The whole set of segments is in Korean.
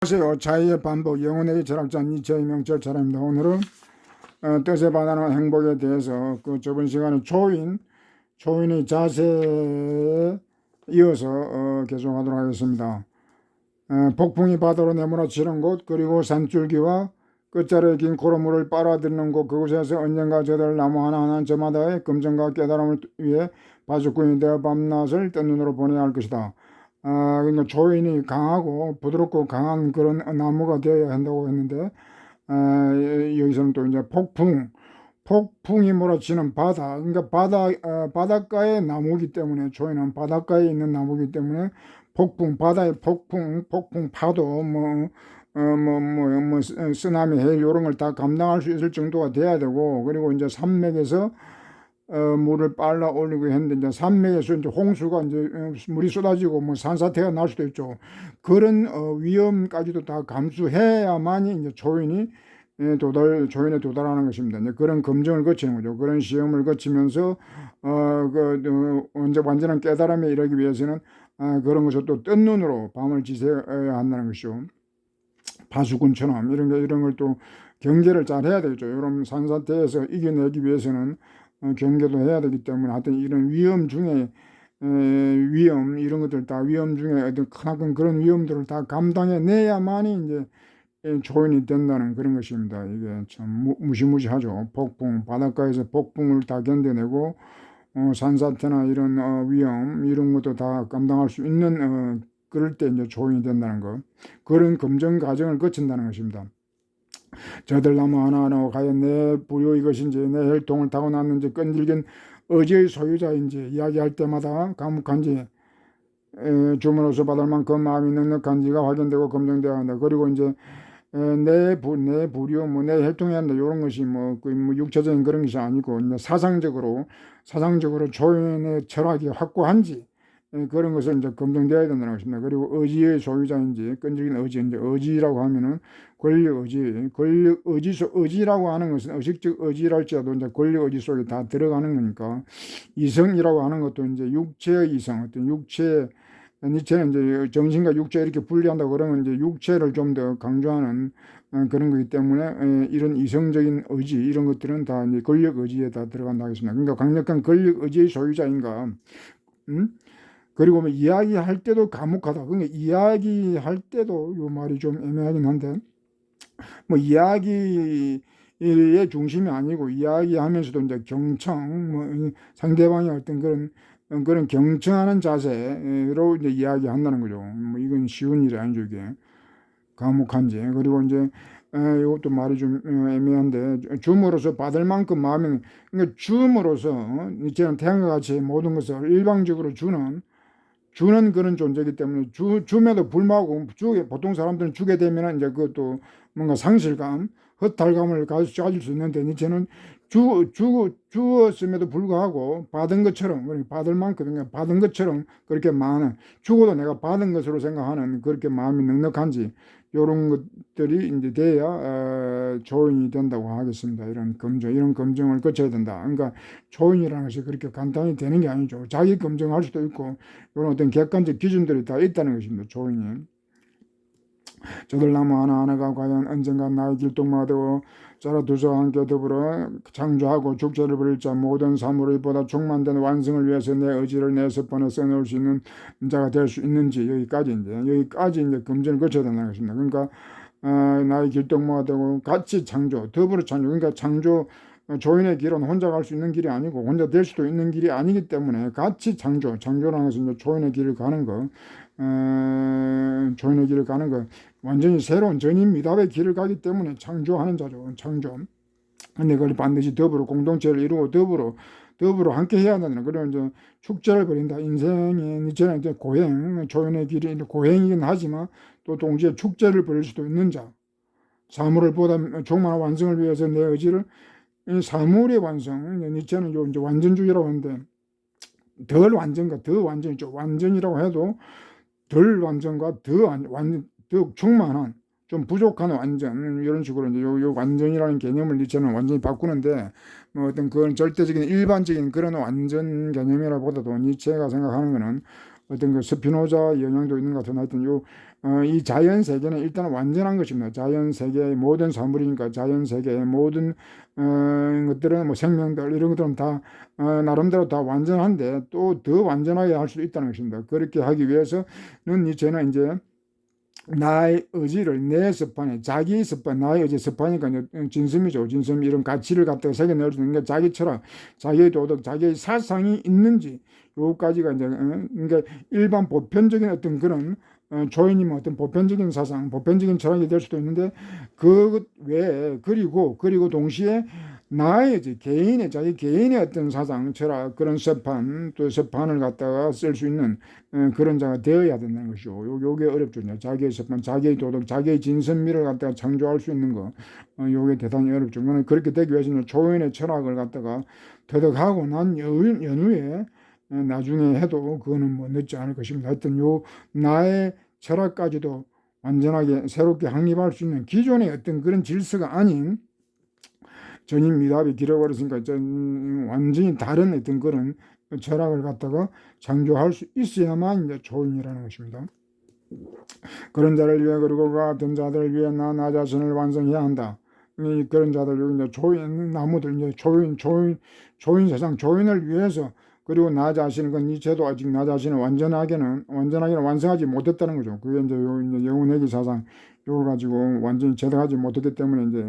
안녕하세요. 자유의 반복 영혼의 철학자 니체의 명철철입니다. 오늘은 뜻에 반하는 행복에 대해서 저번 시간에 초인의 자세에 이어서 계속하도록 하겠습니다. 폭풍이 바다로 내몰아치는 곳, 그리고 산줄기와 끝자락에 긴 코로물을 빨아들이는 곳, 그곳에서 언젠가 저들 나무 하나하나 저마다의 검증과 깨달음을 위해 바주꾼이 되어 밤낮을 뜬 눈으로 보내야 할 것이다. 그러니까 조인이 강하고 부드럽고 강한 그런 나무가 되어야 한다고 했는데, 여기서는 또 이제 폭풍이 몰아치는 바다, 그러니까 바닷가의 나무기 때문에, 조인은 바닷가에 있는 나무기 때문에 바다의 폭풍 파도, 쓰나미, 해일 이런 걸 다 감당할 수 있을 정도가 돼야 되고, 그리고 이제 산맥에서 물을 빨라 올리고 했는데, 이제 산맥에서 이제 홍수가 이제 물이 쏟아지고 뭐 산사태가 날 수도 있죠. 그런 위험까지도 다 감수해야만이 이제 조인에 도달하는 것입니다. 이제 그런 검증을 거치는 거죠. 그런 시험을 거치면서 완전한 깨달음에 이르기 위해서는 그런 것을 또 뜬 눈으로 밤을 지새야 한다는 것이죠. 바수군처럼 이런 걸 또 경계를 잘 해야 되겠죠. 이런 산사태에서 이겨내기 위해서는 경계도 해야 되기 때문에, 하여튼 이런 위험 중에 위험, 이런 것들 다 위험 중에 어떤 크나큰 그런 위험들을 다 감당해내야만이 이제 조인이 된다는 그런 것입니다. 이게 참 무시무시하죠. 바닷가에서 폭풍을 다 견뎌내고 산사태나 이런 위험, 이런 것도 다 감당할 수 있는 그럴 때 이제 조인이 된다는 것, 그런 검증 과정을 거친다는 것입니다. 저들 나무 하나하나 과연 내 부요 이것인지, 내 혈통을 타고났는지, 끈질긴 의지의 소유자인지, 이야기할 때마다 감옥한지, 주문으로서 받을 만큼 마음이 넉넉한지가 확인되고 검증되어야 한다. 그리고 이제 내 부류, 내 혈통이 한다, 이런 것이 육체적인 그런 것이 아니고, 이제 사상적으로 조인의 철학이 확고한지, 그런 것을 이제 검증되어야 된다는 것입니다. 그리고 의지의 소유자인지, 끈질긴 의지인지, 의지라고 하면은 권력 의지라고 하는 것은 의식적 의지랄지라도 이제 권력 의지 속에 다 들어가는 거니까, 이성이라고 하는 것도 이제 육체의 이성, 어떤 니체는 이제 정신과 육체 이렇게 분리한다고 그러면 이제 육체를 좀 더 강조하는 그런 거기 때문에, 이런 이성적인 의지, 이런 것들은 다 이제 권력 의지에 다 들어간다 하겠습니다. 그러니까 강력한 권력 의지의 소유자인가, 그리고 뭐 이야기할 때도 감옥하다. 그러니까 이야기할 때도 요 말이 좀 애매하긴 한데, 뭐 이야기의 중심이 아니고, 이야기하면서도 이제 경청, 상대방이 어떤 그런 경청하는 자세로 이제 이야기한다는 거죠. 뭐 이건 쉬운 일이 아니죠, 이게. 감옥한지. 그리고 이제 이것도 말이 좀 애매한데, 줌으로서 받을 만큼 마음이, 그러니까 줌으로서 이제는 태양과 같이 모든 것을 일방적으로 주는 그런 존재이기 때문에, 줌에도 불구하고 보통 사람들은 주게 되면 이제 그것도 뭔가 상실감, 허탈감을 가질 수 있는데, 니체는 주었음에도 불구하고 받은 것처럼, 그러니까 받을 만큼, 그러니까 받은 것처럼 그렇게 많은, 주고도 내가 받은 것으로 생각하는 그렇게 마음이 넉넉한지, 이런 것들이 이제 돼야 조인이 된다고 하겠습니다. 이런 검증을 거쳐야 된다. 그러니까 조인이라는 것이 그렇게 간단히 되는 게 아니죠. 자기 검증할 수도 있고, 이런 어떤 객관적 기준들이 다 있다는 것입니다. 조인이. 저들 나무 하나하나가 과연 언젠가 나의 길동무가 되고 자라두서와 함께 더불어 창조하고 축제를 부릴 자, 모든 사물의 보다 충만된 완성을 위해서 내 의지를 내 서판에 써놓을 수 있는 자가 될 수 있는지, 여기까지 이제 검증을 거쳐야 된다는 것입니다. 그러니까 나의 길동무가 되고 같이 더불어 창조, 그러니까 조인의 길은 혼자 갈 수 있는 길이 아니고, 혼자 될 수도 있는 길이 아니기 때문에 같이 창조라는 것은 이제 조인의 길을 가는 거, 완전히 새로운 전인미답의 길을 가기 때문에 창조하는 자죠. 창조. 근데 그걸 반드시 공동체를 이루고 더불어 함께 해야 된다는, 그런 이제 축제를 벌인다. 인생이 이제는 이제 조인의 길이 고행이긴 하지만 또 동시에 축제를 벌일 수도 있는 자. 사물을 보다 종만한 완성을 위해서 내 의지를, 이 사물의 완성, 니체는 이제 완전주의라고 하는데, 덜 완전과 더 완전이죠. 완전이라고 해도 덜 완전과 더 충만한, 좀 부족한 완전, 이런 식으로 이제 요 완전이라는 개념을 니체는 완전히 바꾸는데, 뭐 어떤 그런 절대적인 일반적인 그런 완전 개념이라보다도 니체가 생각하는 거는 어떤 그 스피노자 영향도 있는 것 같은 하여튼 이 자연 세계는 일단 완전한 것입니다. 자연 세계의 모든 사물이니까 자연 세계의 모든 것들은 뭐 생명들 이런 것들은 다 나름대로 다 완전한데 또 더 완전하게 할 수 있다는 것입니다. 그렇게 하기 위해서는 니체는 이제 나의 의지를 내 습관에 자기 습관 나의 의지 습관이니까 진심이죠. 진심 이런 가치를 갖다가 새겨낼 수 있는 게 자기 철학, 자기의 도덕, 자기의 사상이 있는지 요까지가 이제 그러니까 일반 보편적인 어떤 그런 조인이면 어떤 보편적인 사상, 보편적인 철학이 될 수도 있는데 그 외에 그리고 동시에 나의 이제 개인의 자기 개인의 어떤 사상, 철학 그런 습관 또 습관을 갖다가 쓸 수 있는 그런 자가 되어야 된다는 것이죠. 요게 어렵죠. 자기의 습관, 자기의 도덕, 자기의 진선미를 갖다가 창조할 수 있는 거, 요게 대단히 어렵죠. 그렇게 되기 위해서는 초인의 철학을 갖다가 터득하고 난 연후에 나중에 해도 그거는 뭐 늦지 않을 것입니다. 하여튼 나의 철학까지도 완전하게 새롭게 확립할 수 있는 기존의 어떤 그런 질서가 아닌 전인미답이 길어버렸으니까 완전히 다른 어떤 그런 철학을 갖다가 창조할 수 있어야만 이제 초인이라는 것입니다. 그런 자를 위해 그리고 같은 자들을 위해 나 자신을 완성해야 한다. 그런 자들 이제 조인 나무들 이제 조인 세상 조인을 위해서 그리고 나 자신은 그 니체도 아직 나 자신을 완전하게는 완성하지 못했다는 거죠. 그게 이제 영혼회귀 사상 요걸 가지고 완전히 제대하지 못했기 때문에 이제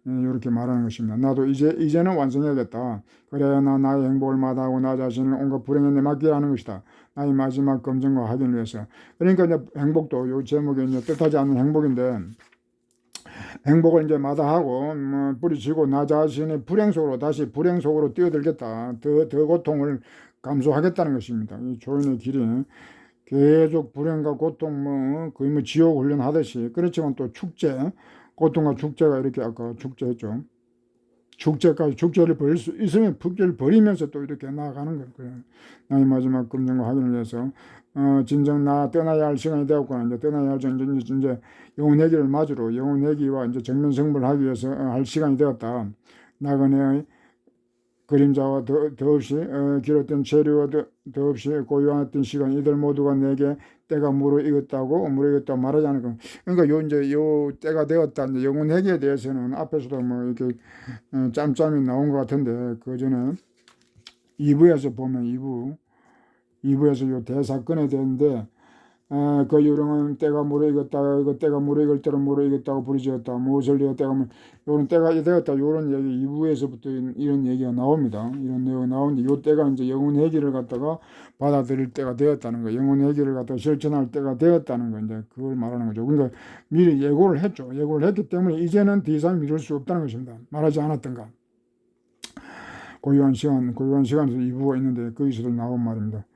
이렇게 말하는 것입니다. 나도 이제는 완성해야겠다. 그래야 나의 행복을 마다하고 나 자신을 온갖 불행에 내맡기라는 것이다. 나의 마지막 검증과 확인을 위해서. 그러니까 이제 행복도 요 제목이 이제 뜻하지 않는 행복인데 행복을 이제 마다하고 뿌리치고 나 자신의 불행 속으로 다시 불행 속으로 뛰어들겠다. 더 고통을 감수하겠다는 것입니다. 이 조인의 길이 계속 불행과 고통 거의 지옥 훈련하듯이 그렇지만 또 축제 고통과 축제가 이렇게 아까 축제했죠. 축제를 벌일 수 있으면 축제를 벌이면서 또 이렇게 나아가는 거예요. 나의 마지막 검증과 확인을 위해서 진정 나 떠나야 할 시간이 되었구나. 이제 떠나야 할 이제 영혼회귀를 맞으러 영혼회귀와 이제 정면 승부를 하기 위해서 할 시간이 되었다. 나그네의 그림자와 더없이 길었던 체류와 더없이 고요했던 시간 이들 모두가 내게 때가 무르익었다고 말하지 않을 까 그러니까 이제 때가 되었다. 이제 영혼회귀에 대해서는 앞에서도 뭐 이렇게 짬짬이 나온 것 같은데 그 전에 2부에서 보면 2부에서 요 대사건에 대한데 그 요령은 때가 무르익었다. 그 때가 무르익을 대로 무르익었다고 부르짖었다. 무엇을 위해 요런 때가 되었다. 요런 얘기 2부에서부터 이런 얘기가 나옵니다. 이런 내용이 나오는데 요 때가 이제 영혼회귀를 갖다가 받아들일 때가 되었다는 거. 영혼회귀를 갖다가 실천할 때가 되었다는 거. 이제 그걸 말하는 거죠. 그러니까 미리 예고를 했죠. 예고를 했기 때문에 이제는 더 이상 미룰 수 없다는 것입니다. 말하지 않았던가. 고유한 시간에서 2부가 있는데 거기서도 나온 말입니다.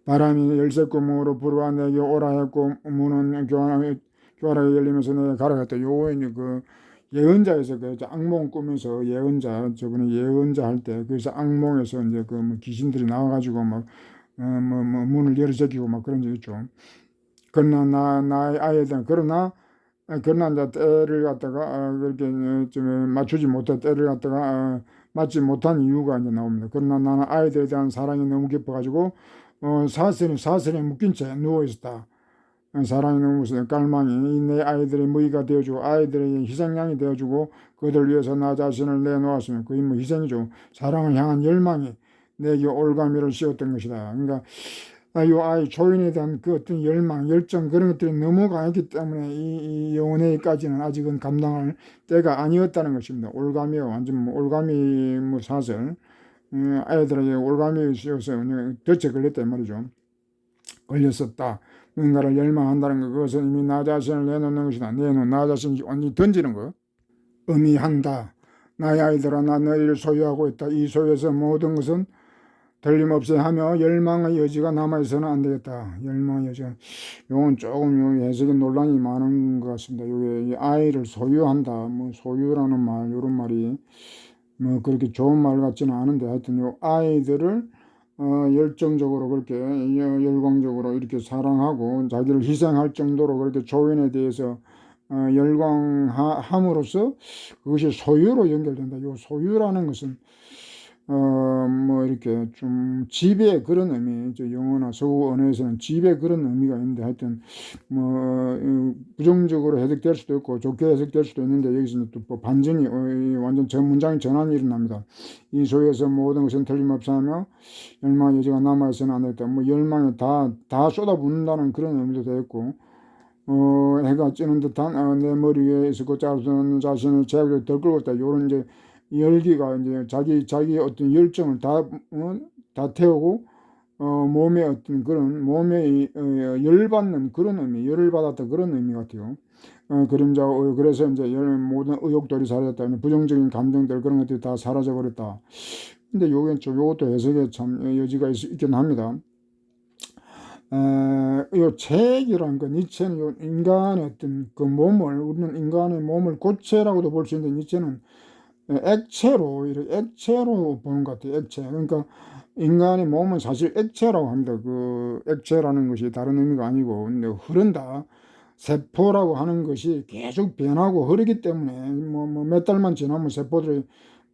바람이 열쇠구멍으로 불어와 내게 오라 했고 문은 교활하게 열리면서 내게 가라 했다. 요거는 그 예언자에서 그 악몽 꾸면서 예언자 저번에 예언자 할 때 그래서 악몽에서 이제 그 뭐 귀신들이 나와가지고 막 문을 열어 제끼고 막 그런 적 있죠. 그러나 나의 아이들 그러나 이제 때를 갖다가 그렇게 좀 맞추지 못한 때를 갖다가 맞지 못한 이유가 이제 나옵니다. 그러나 나는 아이들에 대한 사랑이 너무 깊어가지고 사슬에 묶인 채 누워 있었다. 사랑이 너무 무슨 깔망이 내 아이들의 무기가 되어주고 아이들의 희생양이 되어주고 그들 위해서 나 자신을 내놓았으면 그게 뭐 희생이죠. 사랑을 향한 열망이 내게 올가미를 씌웠던 것이다. 그러니까 이 아이 조인에 대한 그 어떤 열망, 열정 그런 것들이 너무 강했기 때문에 이 영혼회까지는 아직은 감당할 때가 아니었다는 것입니다. 올가미가 완전 올가미 사슬. 아이들에게 올가미에 씌워서 덫에 걸렸단 말이죠. 걸렸었다. 뭔가를 열망한다는 것, 그것은 이미 나 자신을 내놓는 것이다. 내놓은 나 자신이 완전히 던지는 것. 의미한다. 나의 아이들아, 나 너희를 소유하고 있다. 이 소유에서 모든 것은 틀림없이 하며 열망의 여지가 남아있어서는 안 되겠다. 열망의 여지가. 요건 조금 해석에 논란이 많은 것 같습니다. 요게 아이를 소유한다. 뭐 소유라는 말, 요런 말이 뭐 그렇게 좋은 말 같지는 않은데 하여튼 요 아이들을 열정적으로 그렇게 열광적으로 이렇게 사랑하고 자기를 희생할 정도로 그렇게 조인에 대해서 열광함으로써 그것이 소유로 연결된다. 요 소유라는 것은 뭐 이렇게 좀 집의 그런 의미, 영어나 서구 언어에서는 집의 그런 의미가 있는데, 하여튼 뭐 부정적으로 해석될 수도 있고 좋게 해석될 수도 있는데, 여기서는 또 뭐 반전이 완전 전 문장의 전환이 일어납니다. 이 소에서 모든 것은 틀림없사하며 열망의 여지가 남아있어는 안 되겠다. 뭐 열망이 다 쏟아붓는다는 그런 의미도 되겠고, 해가 찌는 듯한 내 머리 위에 있고 자르는 자신을 제약으로 덜 끌고 있다. 요런 이제 열기가 이제 자기 어떤 열정을 다 태우고, 몸에 어떤 그런 몸에 열받는 그런 의미, 열을 받았다 그런 의미 같아요. 그림자 그래서 이제 모든 의욕들이 사라졌다. 부정적인 감정들 그런 것들이 다 사라져 버렸다. 근데 요것도 해석에 참 여지가 있긴 합니다. 요 체액이라는 거, 니체는 요 인간의 어떤 그 몸을, 우리는 인간의 몸을 고체라고도 볼 수 있는데, 니체는 액체로, 이렇게 액체로 보는 것 같아요. 액체. 그러니까 인간의 몸은 사실 액체라고 합니다. 그 액체라는 것이 다른 의미가 아니고, 근데 흐른다. 세포라고 하는 것이 계속 변하고 흐르기 때문에, 뭐 몇 달만 지나면 세포들이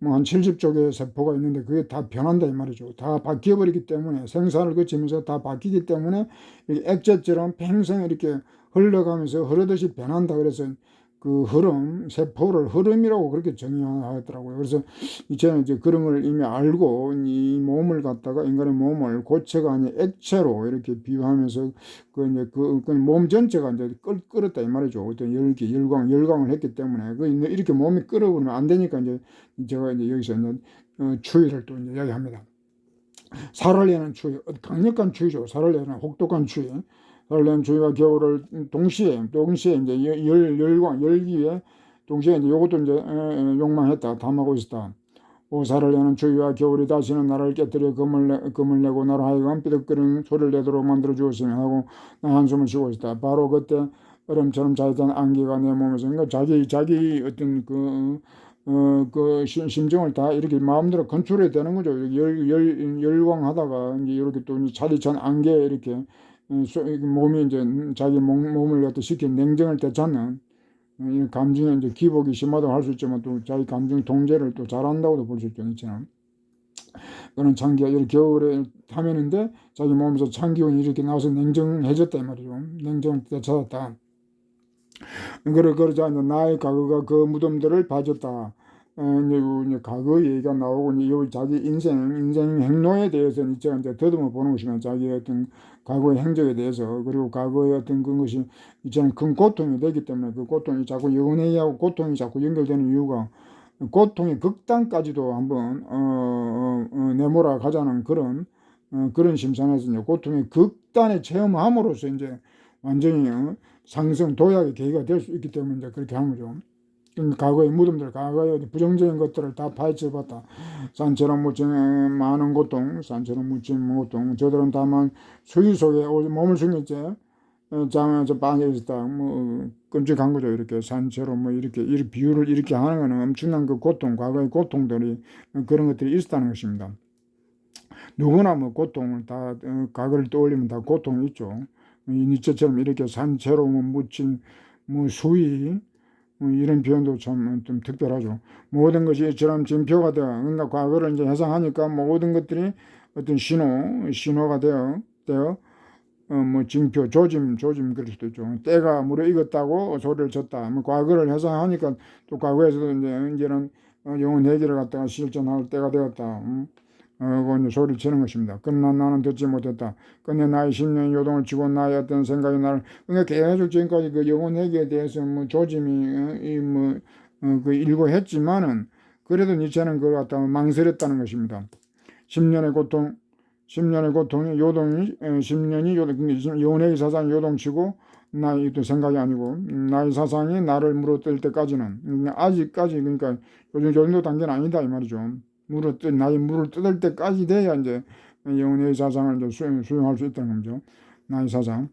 뭐 한 70쪽의 세포가 있는데 그게 다 변한다 이 말이죠. 다 바뀌어버리기 때문에, 생사를 거치면서 다 바뀌기 때문에 이렇게 액체처럼 평생 이렇게 흘러가면서 흐르듯이 변한다. 그래서 그 흐름, 세포를 흐름이라고 그렇게 정의하더라고요. 그래서 저는 이제 그런 걸 이미 알고 이 몸을 갖다가, 인간의 몸을 고체가 아닌 액체로 이렇게 비유하면서 몸 전체가 이제 끓었다 이 말이죠. 어떤 열광을 했기 때문에 이렇게 몸이 끓어버리면 안 되니까 이제 제가 이제 여기서 이제 추위를 또 이제 이야기합니다. 살을 내는 추위, 강력한 추위죠. 살을 내는 혹독한 추위. 살을 내는 추위와 겨울을 동시에 이제 열기에 동시에 이제 요것도 이제 욕망했다, 담하고 있었다. 오살을 내는 추위와 겨울이 다시는 나를 깨뜨려 금을 내고 나로 하여금 삐득거리는 소리를 내도록 만들어 주었으며 하고 나 한숨을 쉬고 있었다. 바로 그때 얼음처럼 자있던 안개가 내 몸에서, 그러니까 자기 어떤 그 심정을 다 이렇게 마음대로 컨트롤해야 되는 거죠. 열광하다가 이제 이렇게 또 차디찬 안개 이렇게 몸이 이제 자기 몸을 갖다 식힌 냉정을 되찾는, 이 감정에 이제 기복이 심하다고 할 수 있지만 또 자기 감정 통제를 또 잘한다고도 볼 수 있죠. 이처럼 그런 찬기가 이렇게 겨울에 하면인데 자기 몸에서 찬 기운이 이렇게 나와서 냉정해졌다 이 말이죠. 냉정을 되찾았다. 그러자 이제 나의 과거가 그 무덤들을 봐줬다. 이제 과거 얘기가 나오고, 이제 자기 인생 행로에 대해서 이제 더듬어 보는 것이면 자기의 어떤 과거의 행적에 대해서, 그리고 과거의 어떤 그것이 이제는 큰 고통이 되기 때문에 그 고통이 자꾸 영혼회의하고 고통이 자꾸 연결되는 이유가, 고통의 극단까지도 한번 내몰아 가자는 그런 심산에서 이제 고통의 극단에 체험함으로써 이제 완전히 상승 도약의 계기가 될 수 있기 때문에 이제 그렇게 하는 거죠. 과거의 무덤들, 과거의 부정적인 것들을 다 파헤쳐봤다. 산처럼 묻힌 많은 고통, 산처럼 묻힌 고통. 저들은 다만 수위 속에 몸을 숨겼지. 잠에서 빠져 있었다. 뭐 끔찍한 거죠. 이렇게 산처럼 뭐 이렇게 비유를 이렇게 하는 거는 엄청난 그 고통, 과거의 고통들이 그런 것들이 있었다는 것입니다. 누구나 뭐 고통을 다 과거를 떠올리면 다 고통이 있죠. 이 니체처럼 이렇게 산채로 묻힌 뭐 수위, 이런 표현도 참 좀 특별하죠. 모든 것이 이처럼 징표가 되어, 그러니까 과거를 이제 해상하니까 모든 것들이 어떤 신호가 되어 뭐 징표, 조짐 그럴 수도 있죠. 때가 무르익었다고 소리를 쳤다. 뭐 과거를 해상하니까 또 과거에서도 이제는 영혼 회개를 갖다가 실천할 때가 되었다. 그 소리를 치는 것입니다. 그러나 나는 듣지 못했다. 근데 나의 10년 요동을 치고 나의 어떤 생각이 나를, 그러니까 계속 지금까지 그 영혼 회개에 대해서 뭐 조짐이 그 일고했지만은 그래도 니체는 그걸 갖다가 망설였다는 것입니다. 10년의 고통, 10년의 고통이 요동이 10년이 영혼 회개 사상이 요동치고 나의 또 생각이 아니고 나의 사상이 나를 물어뜯을 때까지는, 아직까지 그러니까 요즘 정도 단계는 아니다 이 말이죠. 나의 물을 뜯을 때까지 돼야 이제 영혼의 사상을 이제 수용할 수 있다는 거죠. 나의 사상.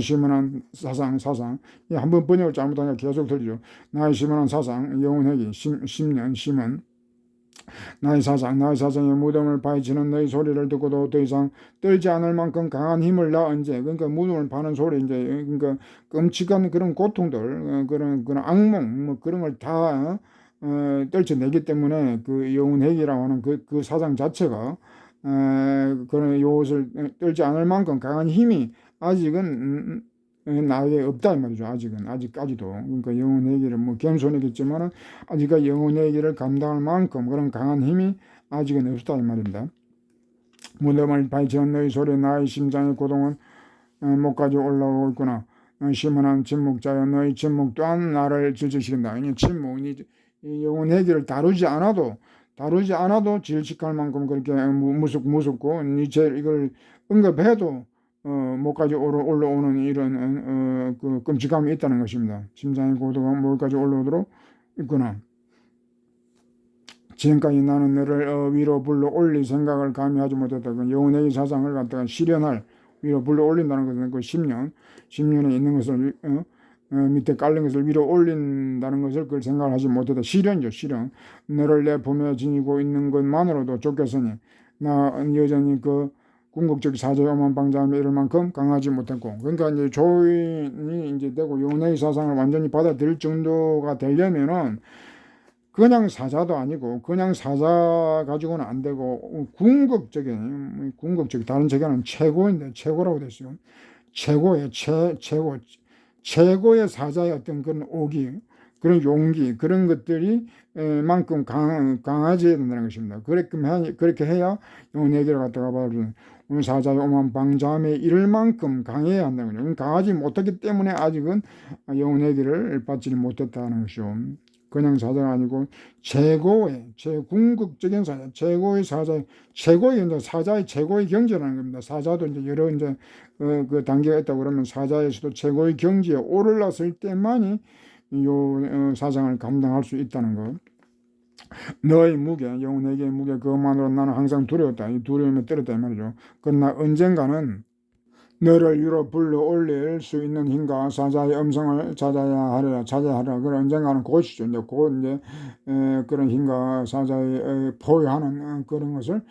시문한 사상. 한번 번역을 잘못하니까 계속 틀리죠. 나의 시문한 사상, 영혼회기, 10년, 심은. 나의 사상의 무덤을 파헤치는 너희 소리를 듣고도 더 이상 떨지 않을 만큼 강한 힘을 나 언제, 그러니까 무덤을 파는 소리, 이제, 그러니까 끔찍한 그런 고통들, 그런 악몽, 뭐 그런 걸 다 떨쳐내기 때문에 그 영혼회귀라고 하는 그 사상 자체가 그런 요것을 떨지 않을 만큼 강한 힘이 아직은 나에게 없다 이 말이죠. 아직까지도. 그러니까 영혼회귀를 뭐 겸손이겠지만은 아직까지 영혼회귀를 감당할 만큼 그런 강한 힘이 아직은 없다 이 말입니다. 무덤을 파헤치는 너희 소리 나의 심장의 고동은 목까지 올라오고 있구나. 시문한 침묵자여 너희 침묵 또한 나를 질질시킨다. 이 침묵이 영혼회귀를 다루지 않아도 질식할 만큼 그렇게 무섭고 이걸 언급해도 목까지 올라오는 이런 그 끔찍함이 있다는 것입니다. 심장의 고도가 목까지 올라오도록 있구나. 지금까지 나는 너를 위로 불러 올릴 생각을 감히 하지 못했다. 그 영혼의 사상을 갖다가 실현할 위로 불러 올린다는 것은 그 10년에 있는 것을 밑에 깔린 것을 위로 올린다는 것을 그걸 생각을 하지 못했다. 실현. 너를 내 품에 지니고 있는 것만으로도 쫓겼으니 나 여전히 그 궁극적 사자의 오만 방자함에 이를 만큼 강하지 못했고, 그러니까 이제 조인이 이제 되고 영혼의 사상을 완전히 받아들일 정도가 되려면은 그냥 사자도 아니고 그냥 사자 가지고는 안 되고 궁극적인 다른 책에는 최고인데 최고라고 됐어요. 최고의 사자의 어떤 그런 오기, 그런 용기, 그런 것들이 만큼 강해져야 된다는 것입니다. 그렇게 해야 영혼회귀를 갖다가 받아주는 사자의 오만 방자함에 이를 만큼 강해야 한다는 거죠. 강하지 못했기 때문에 아직은 영혼회귀를 받지를 못했다는 것이죠. 그냥 사자가 아니고 궁극적인 사자, 최고의 사자의 최고의 경지라는 겁니다. 사자도 이제 여러 그 단계가 있다고 그러면 사자에서도 최고의 경지에 오르렀을 때만이 요 사상을 감당할 수 있다는 것. 너의 무게, 영혼에게의 무게, 그것만으로 나는 항상 두려웠다. 이 두려움에 떨었다 이 말이죠. 그러나 언젠가는 너를 위로 불러 올릴 수 있는 힘과 사자의 음성을 찾아야 하리라. 그런 언젠가는 곧이죠. 이제 곧 이제 그런 힘과 사자의 포효하는 그런 것을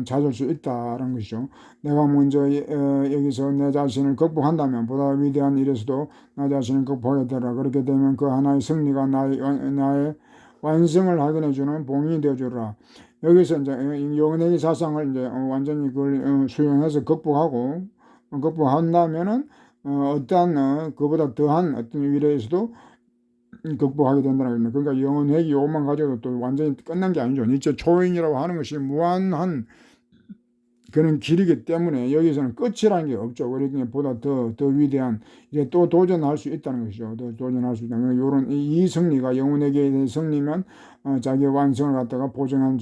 찾을 수 있다는 것이죠. 내가 먼저 여기서 내 자신을 극복한다면 보다 위대한 일에서도 나 자신을 극복하겠더라. 그렇게 되면 그 하나의 승리가 나의 완성을 확인해 주는 봉인이 되어 주라. 여기서 이제 영혼의 사상을 이제 완전히 그걸 수용해서 극복한다면은 어떠한 그보다 더한 어떤 위례에서도 극복하게 된다는 겁니다. 그러니까 영혼회귀 요만 가지고 또 완전히 끝난 게 아니죠. 니체 초인이라고 하는 것이 무한한 그런 길이기 때문에 여기서는 끝이라는 게 없죠. 그러니까 보다 더 위대한 이제 또 도전할 수 있다는 것이죠. 더 도전할 수 있다는 요런 이 승리가 영혼에게 승리면 자기의 완성을 갖다가 보정해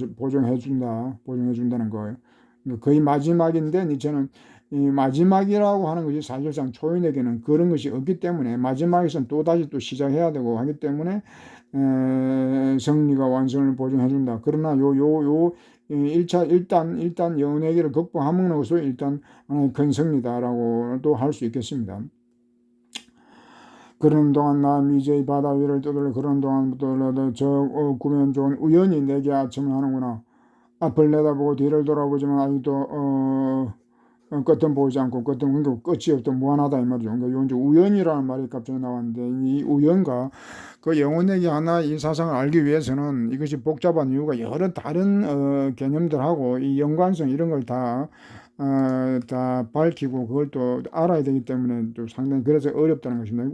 준다는 거예요. 거의 마지막인데 니체는 이 마지막이라고 하는 것이 사실상 초인에게는 그런 것이 없기 때문에 마지막에서는 또다시 또 시작해야 되고 하기 때문에 승리가 완성을 보증해 준다. 그러나 일단 영혼회귀를 극복하는 것으로 일단 하나의 큰 승리다라고도 할 수 있겠습니다. 그런 동안 나 미제의 바다 위를 떠돌려 그런 동안부터 저 구면 좋은 우연히 내게 아침을 하는구나. 앞을 내다보고 뒤를 돌아보지만 아직도 끝은 보이지 않고 끝이 없던 무한하다 이 말이죠. 그러니까 이제 우연이라는 말이 갑자기 나왔는데 이 우연과 그 영혼에게 하나 이 사상을 알기 위해서는 이것이 복잡한 이유가 여러 다른 개념들하고 이 연관성 이런 걸 다 밝히고 그걸 또 알아야 되기 때문에 또 상당히 그래서 어렵다는 것입니다.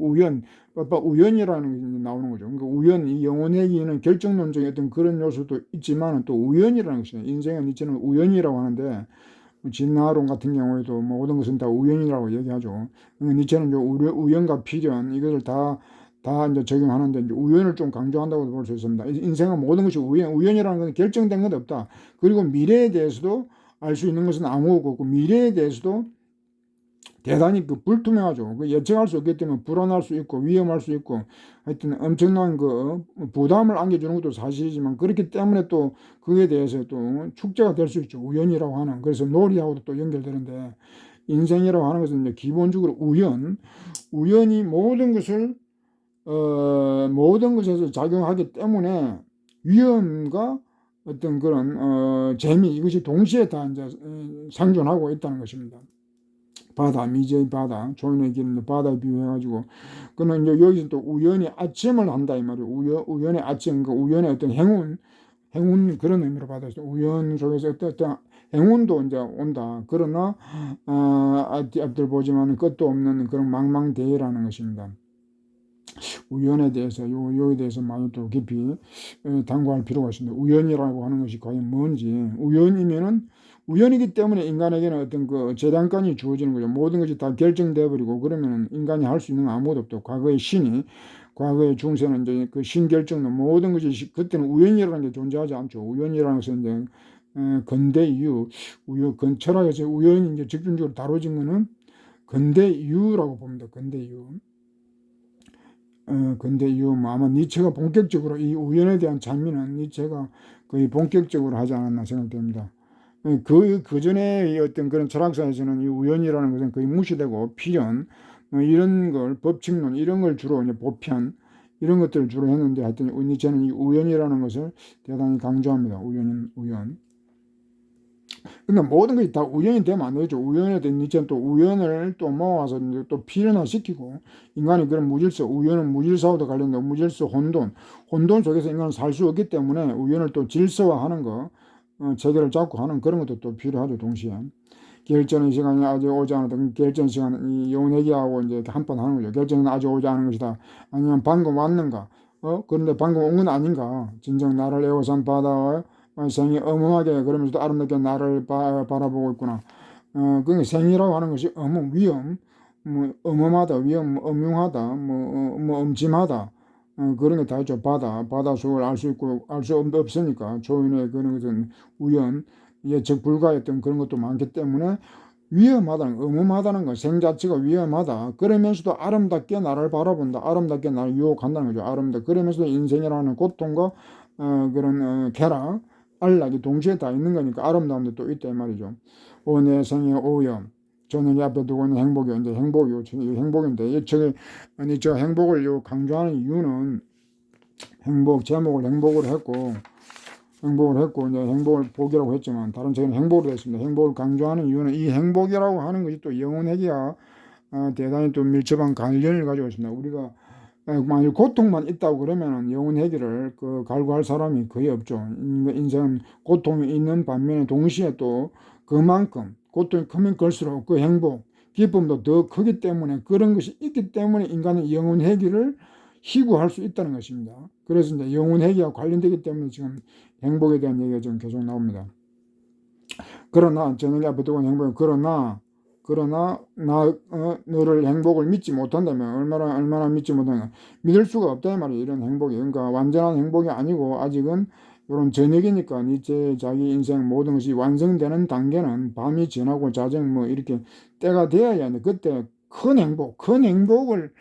우연이라는 게 나오는 거죠. 그러니까 이 영혼에게는 결정론적인 어떤 그런 요소도 있지만 또 우연이라는 것입니다. 인생은 이제는 우연이라고 하는데 진화론 같은 경우에도 모든 것은 다 우연이라고 얘기하죠. 니체는 우연과 필연 이것을 다 이제 적용하는데 이제 우연을 좀 강조한다고 볼 수 있습니다. 인생은 모든 것이 우연이라는 것은 결정된 것 없다. 그리고 미래에 대해서도 알 수 있는 것은 아무것도 없고 미래에 대해서도 대단히 불투명하죠. 예측할 수 없기 때문에 불안할 수 있고 위험할 수 있고 하여튼 엄청난 부담을 안겨주는 것도 사실이지만 그렇기 때문에 또 그에 대해서 또 축제가 될 수 있죠. 우연이라고 하는. 그래서 놀이하고도 또 연결되는데 인생이라고 하는 것은 이제 기본적으로 우연이 모든 것에서 작용하기 때문에 위험과 어떤 그런 재미 이것이 동시에 다 이제 상존하고 있다는 것입니다. 바다, 미지의 바다, 조인의 길은 바다에 비유해가지고, 그는 이제 여기서 또 우연히 아침을 한다 이 말이에요. 우연의 아침, 그 우연의 어떤 행운 그런 의미로 받아서 우연 속에서 어떤 행운도 이제 온다. 그러나 앞들 보지만 끝도 없는 그런 망망대해라는 것입니다. 우연에 대해서 요에 대해서 많이 또 깊이 탐구할 필요가 있습니다. 우연이라고 하는 것이 과연 뭔지. 우연이면은 우연이기 때문에 인간에게는 어떤 그 재량권이 주어지는 거죠. 모든 것이 다 결정돼 버리고 그러면 인간이 할 수 있는 거 아무것도 없고 과거의 신이 과거의 중세는 이제 그 신결정론 모든 것이 그때는 우연이라는 게 존재하지 않죠. 우연이라는 것은 이제 근대 이후 철학에서 우연이 이제 집중적으로 다뤄진 거는 근대 이후라고 봅니다. 근대 이후. 근데 뭐 아마 니체가 본격적으로 이 우연에 대한 찬미는 니체가 거의 본격적으로 하지 않았나 생각됩니다. 그 전에 어떤 그런 철학사에서는 이 우연이라는 것은 거의 무시되고 필연, 이런 걸, 법칙론, 이런 걸 주로 이제 보편, 이런 것들을 주로 했는데 하여튼 니체는 이 우연이라는 것을 대단히 강조합니다. 우연. 그러니까 모든 것이 다 우연이 되면 안 되죠. 우연에 대한 니체는 또 우연을 또 모아서 또 필연화시키고 인간이 그런 무질서, 우연은 무질서와도 관련된 무질서 혼돈 속에서 인간은 살 수 없기 때문에 우연을 또 질서화하는 거, 체계를 잡고 하는 그런 것도 또 필요하죠. 동시에 결전의 시간이 아직 오지 않았다. 결전 시간 이 영혼회귀하고 이제 한 번 하는 거죠. 결정은 아직 오지 않은 것이다. 아니면 방금 왔는가? 그런데 방금 온 건 아닌가? 진정 나를 에워싼 바다와 생이 어마하게 그러면서도 아름답게 나를 바라보고 있구나. 그게 생이라고 하는 것이 위험, 뭐 어마하다, 엄중하다, 뭐 엄침하다. 그런 게 다 있죠. 바다 속을 알 수 있고 알 수 없으니까 조인의 그런 것은 우연, 예측 불가했던 그런 것도 많기 때문에 어마하다는 거, 생 자체가 위험하다. 그러면서도 아름답게 나를 바라본다. 아름답게 나를 유혹한다는 거죠. 그러면서도 인생이라는 고통과 그런 쾌락, 안락이 동시에 다 있는 거니까 아름다움도 또 있다 이 말이죠. 내 생의 오염, 저는 앞에 두고 있는 행복이 이제 행복인데 저 행복을 강조하는 이유는 제목을 행복을 했고 이제 행복을 복이라고 했지만 다른 책은 행복으로 했습니다. 행복을 강조하는 이유는 이 행복이라고 하는 것이 또 영혼회귀와 대단히 또 밀접한 관련을 가지고 있습니다. 우리가 만약 고통만 있다고 그러면 영혼회귀를 갈구할 사람이 거의 없죠. 인생은 고통이 있는 반면에 동시에 또 그만큼 고통이 크면 클수록 그 행복, 기쁨도 더 크기 때문에 그런 것이 있기 때문에 인간은 영혼회귀를 희구할 수 있다는 것입니다. 그래서 이제 영혼회귀와 관련되기 때문에 지금 행복에 대한 얘기가 지금 계속 나옵니다. 그러나 저녁에 앞에 두고 행복은 그러나 너를 행복을 믿지 못한다면 얼마나 믿지 못하냐 믿을 수가 없다 이 말이에요. 이런 행복이 그러니까 완전한 행복이 아니고 아직은 이런 저녁이니까 이제 자기 인생 모든 것이 완성되는 단계는 밤이 지나고 자정 뭐 이렇게 때가 되어야 하는데 그때 큰 행복을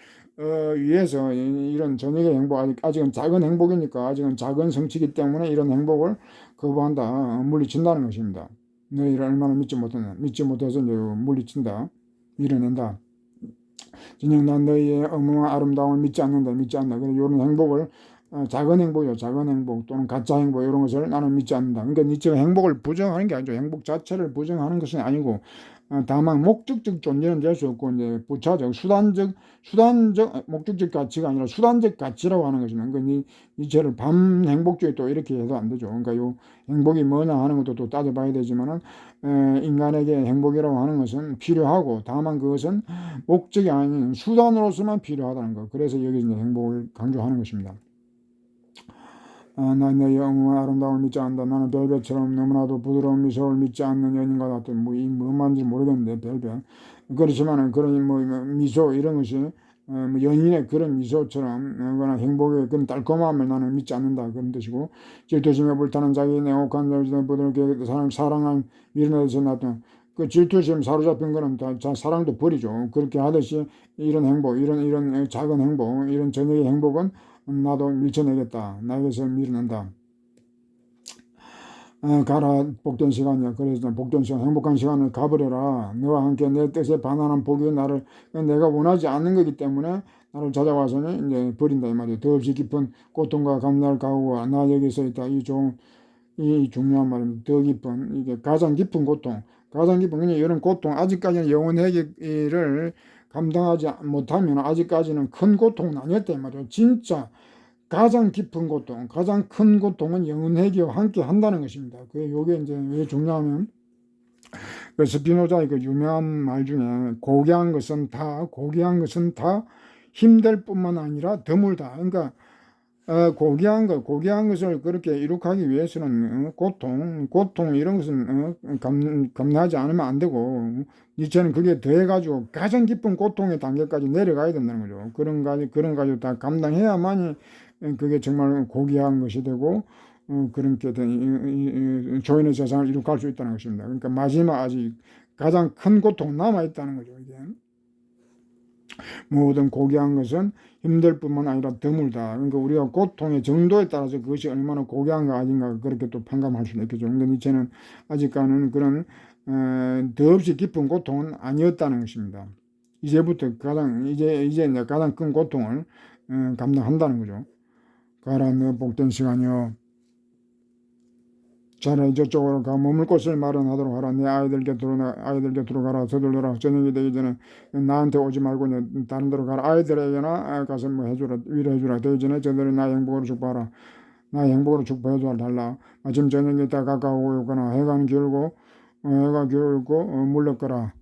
위해서 이런 저녁의 행복 아직은 작은 행복이니까 아직은 작은 성취이기 때문에 이런 행복을 거부한다 물리친다는 것입니다. 너희를 얼마나 믿지 못해서 이제 물리친다 밀어낸다. 진영 난 너희의 어마어마한 아름다움을 믿지 않는다. 그래서 이런 행복을 작은 행복이요. 작은 행복 또는 가짜 행복 이런 것을 나는 믿지 않는다. 그러니까 니체가 행복을 부정하는 게 아니죠. 행복 자체를 부정하는 것은 아니고 다만 목적적 존재는 될 수 없고 이제 부차적 수단적 목적적 가치가 아니라 수단적 가치라고 하는 것이면 그러니까 니체를 밤 행복주의 또 이렇게 해도 안 되죠. 그러니까 요 행복이 뭐냐 하는 것도 또 따져봐야 되지만은 인간에게 행복이라고 하는 것은 필요하고 다만 그것은 목적이 아닌 수단으로서만 필요하다는 거. 그래서 여기 이제 행복을 강조하는 것입니다. 난 너의 영원한 아름다움을 믿지 않는다. 나는 별별처럼 너무나도 부드러운 미소를 믿지 않는 연인과 같은 뭔 말인지 모르겠는데 별별. 그렇지만은 그런 미소 이런 것이 연인의 그런 미소처럼 거나 행복의 그런 달콤함을 나는 믿지 않는다 그런 뜻이고 질투심에 불타는 자기 내혹한 자의 부드럽게 사랑한 미련에서 나타난 그 질투심 사로잡힌 거는 다 사랑도 버리죠. 그렇게 하듯이 이런 행복, 이런 작은 행복, 이런 저녁의 행복은 나도 밀쳐내겠다. 나에게서 밀어낸다. 가라 복된 시간이야. 그래서 복된 시간, 행복한 시간을 가버려라. 너와 함께 내 뜻에 반하는 복이 내가 원하지 않는 거기 때문에 나를 찾아와서는 이제 버린다 이 말이야. 더없이 깊은 고통과 감날 각오가 나 여기 서 있다. 이 중요한 말입니다. 더 깊은 이게 가장 깊은 고통, 가장 깊은 그냥 이런 고통, 아직까지는 영혼회개를 감당하지 못하면 아직까지는 큰 고통은 아니었단 말이에요. 진짜 가장 깊은 고통, 가장 큰 고통은 영혼회개와 함께 한다는 것입니다. 요게 이제 왜 중요하면, 그 스피노자의 그 유명한 말 중에 고귀한 것은 다 힘들 뿐만 아니라 드물다. 그러니까 고귀한 것을 그렇게 이룩하기 위해서는 고통 이런 것은 감내하지 않으면 안 되고, 니체는 그게 더해가지고 가장 깊은 고통의 단계까지 내려가야 된다는 거죠. 그런 가지고 다 감당해야만이 그게 정말 고귀한 것이 되고, 그렇게 조인의 세상을 이룩할 수 있다는 것입니다. 그러니까 마지막 아직 가장 큰 고통은 남아있다는 거죠, 이게. 모든 고귀한 것은 힘들 뿐만 아니라 드물다. 그러니까 우리가 고통의 정도에 따라서 그것이 얼마나 고귀한가 아닌가 그렇게 또 판가할 수는 있겠죠. 근데 니체는 아직까지는 그런 더없이 깊은 고통은 아니었다는 것입니다. 이제부터 이제 가장 큰 고통을 감당한다는 거죠. 가라 너 복된 시간이여. 차라리 저쪽으로 가 머물 곳을 마련하도록 하라. 내 아이들 곁으로 가라. 서둘러라. 저녁이 되기 전에 나한테 오지 말고 다른 데로 가라. 아이들에게나 가서 뭐 해주라, 위로해주라. 되기 전에 저들이 나의 행복으로 축복하라. 나의 행복으로 축복해줘 달라. 아침 저녁이 다 가까우고 있거나 해가 길고 물러거라.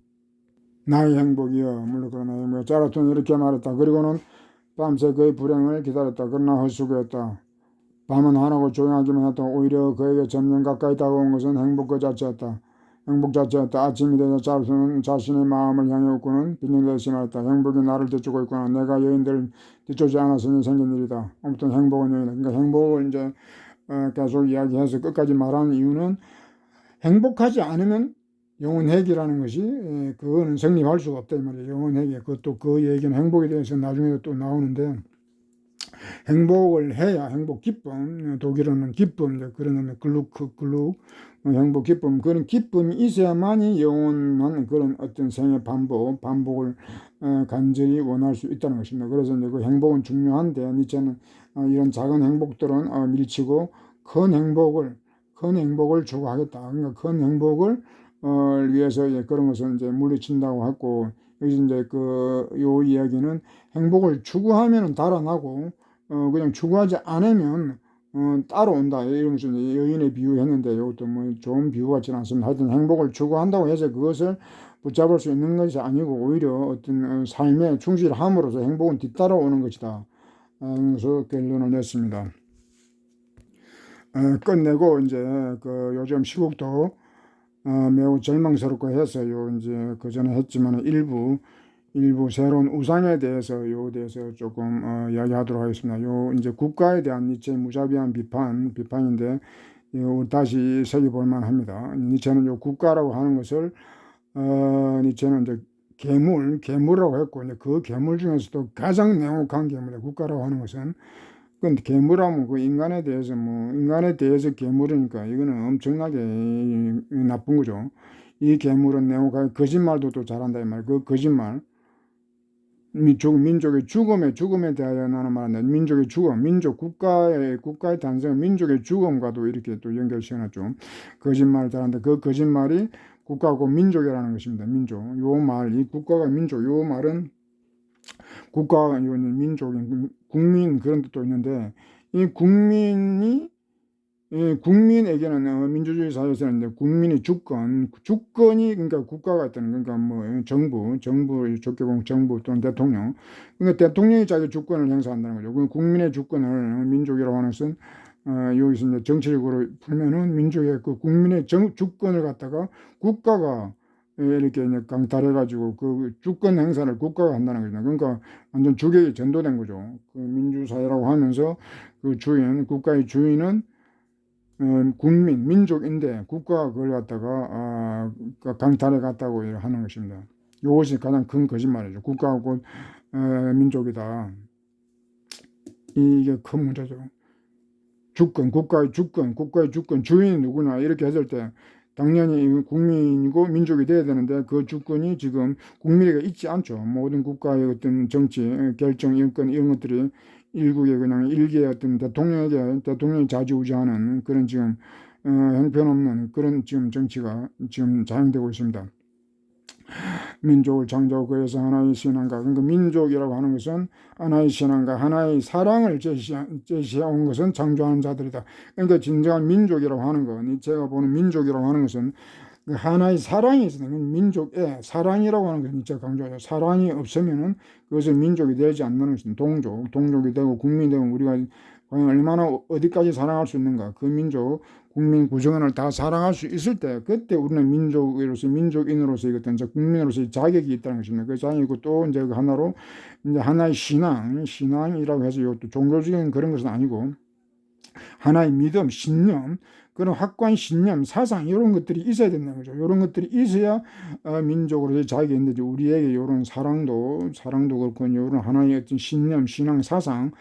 나의 행복이여 물러거라. 나의 행복이여. 자라톤이 이렇게 말했다. 그리고는 밤새 그의 불행을 기다렸다. 그러나 헛수고했다. 밤은 하나고 조용하기만 했다. 오히려 그에게 점점 가까이 다가온 것은 행복 그 자체였다. 행복 자체였다. 아침이 되자 자루는 자신의 마음을 향해 웃고는 빈정대듯이 말했다. 행복이 나를 뒤쫓고 있구나. 내가 여인들을 뒤쫓지 않았으니 생긴 일이다. 아무튼 행복은 여인이다. 그러니까 행복을 이제 계속 이야기해서 끝까지 말하는 이유는, 행복하지 않으면 영혼회귀라는 것이 그거는 성립할 수가 없다 이 말이에요. 영혼회귀. 그것도 그 얘기는 행복에 대해서 나중에 또 나오는데, 행복을 해야 행복 기쁨, 독일어는 기쁨, 그러면 글룩 행복 기쁨, 그런 기쁨이 있어야만이 영원한 그런 어떤 생의 반복을 간절히 원할 수 있다는 것입니다. 그래서 이제 그 행복은 중요한데, 니체는 이런 작은 행복들은 밀치고 큰 행복을 추구하겠다. 그러니까 큰 행복을 위해서 그런 것을 이제 물리친다고 하고, 여기서 이제 요 이야기는 행복을 추구하면은 달아나고, 그냥 추구하지 않으면 따라온다 이런 것을 여인에 비유했는데, 이것도 뭐 좋은 비유 같지는 않습니다. 하여튼 행복을 추구한다고 해서 그것을 붙잡을 수 있는 것이 아니고, 오히려 어떤 삶에 충실함으로써 행복은 뒤따라오는 것이다. 그래서 결론을 냈습니다. 끝내고 이제 요즘 시국도 매우 절망스럽고 해서요. 이제 그 전에 했지만 일부 새로운 우상에 대해서 조금 이야기하도록 하겠습니다. 이제 국가에 대한 니체의 무자비한 비판인데, 다시 새겨볼 만합니다. 니체는 국가라고 하는 것을 니체는 이제 괴물이라고 했고, 이제 그 괴물 중에서도 가장 냉혹한 괴물이에요. 국가라고 하는 것은. 근데 괴물하면 인간에 대해서 괴물이니까 이거는 엄청나게 나쁜 거죠. 이 괴물은 냉혹하게 거짓말도 또 잘한다 이 말. 그 거짓말. 민족의 죽음에 대하여 나는 말한다. 민족의 죽음, 국가의 탄생, 민족의 죽음과도 이렇게 또 연결시켜놨죠. 거짓말을 잘한다. 그 거짓말이 국가고 민족이라는 것입니다. 민족. 이 국가가 민족, 요 말은 국가가 민족인 국민 그런 뜻도 있는데, 이 국민에게는 민주주의 사회에서는 국민의 주권이 그러니까 국가가 있다는, 그러니까 뭐 정부 좋게 보면 정부 또는 대통령, 그러니까 대통령이 자기 주권을 행사한다는 거죠. 그 국민의 주권을 민족이라고 하는 것은 여기서 이제 정치적으로 풀면은 민족의 국민의 주권을 갖다가 국가가 이렇게 이제 강탈해가지고 그 주권 행사를 국가가 한다는 거죠. 그러니까 완전 주객이 전도된 거죠. 그 민주사회라고 하면서 국가의 주인은 민족인데 국가가 그걸 갖다가 강탈해 갔다고 하는 것입니다. 이것이 가장 큰 거짓말이죠. 국가가 곧 민족이다. 이게 큰 문제죠. 국가의 주권, 주인이 누구냐 이렇게 했을 때 당연히 국민이고 민족이 돼야 되는데, 그 주권이 지금 국민에게 있지 않죠. 모든 국가의 어떤 정치 결정 인권 이런 것들이 일국의 그냥 일개의 어떤 대통령이 좌지우지하는 그런 지금 형편없는 그런 지금 정치가 지금 자행되고 있습니다. 민족을 창조하고 그래서 하나의 신앙과, 그러니까 민족이라고 하는 것은 하나의 신앙과 하나의 사랑을 제시해온 것은 창조하는 자들이다. 그러니까 진정한 민족이라고 하는 건, 제가 보는 민족이라고 하는 것은 하나의 사랑이 있어요. 민족의 사랑이라고 하는 것은 제가 강조하죠. 사랑이 없으면은 그것은 민족이 되지 않는 것은 동족이 되고 국민이 되고, 우리가 과연 얼마나 어디까지 사랑할 수 있는가, 그 민족 국민 구성원을 다 사랑할 수 있을 때, 그때 우리는 민족인으로서 어떤 국민으로서의 자격이 있다는 것입니다. 그 자격이고, 또 이제 하나로 이제 하나의 신앙이라고 해서 이것도 종교적인 그런 것은 아니고, 하나의 믿음, 신념, 그런 확고한 신념, 사상, 이런 것들이 있어야 된다는 거죠. 이런 것들이 있어야 민족으로서의 자격이 있는데, 우리에게 이런 사랑도 그렇고, 이런 하나의 어떤 신념, 신앙, 사상,